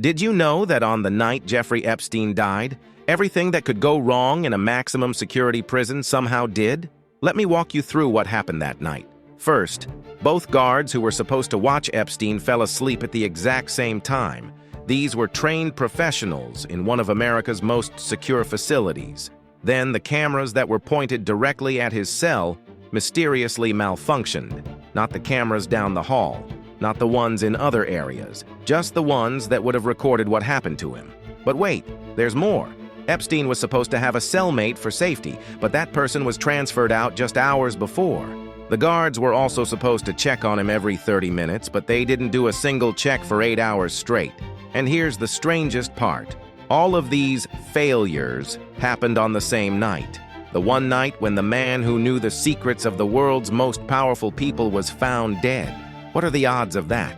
Did you know that on the night Jeffrey Epstein died, everything that could go wrong in a maximum security prison somehow did? Let me walk you through what happened that night. First, both guards who were supposed to watch Epstein fell asleep at the exact same time. These were trained professionals in one of America's most secure facilities. Then the cameras that were pointed directly at his cell mysteriously malfunctioned. Not the cameras down the hall, not the ones in other areas, just the ones that would have recorded what happened to him. But wait, there's more. Epstein was supposed to have a cellmate for safety, but that person was transferred out just hours before. The guards were also supposed to check on him every 30 minutes, but they didn't do a single check for 8 hours straight. And here's the strangest part. All of these failures happened on the same night. The one night when the man who knew the secrets of the world's most powerful people was found dead. What are the odds of that?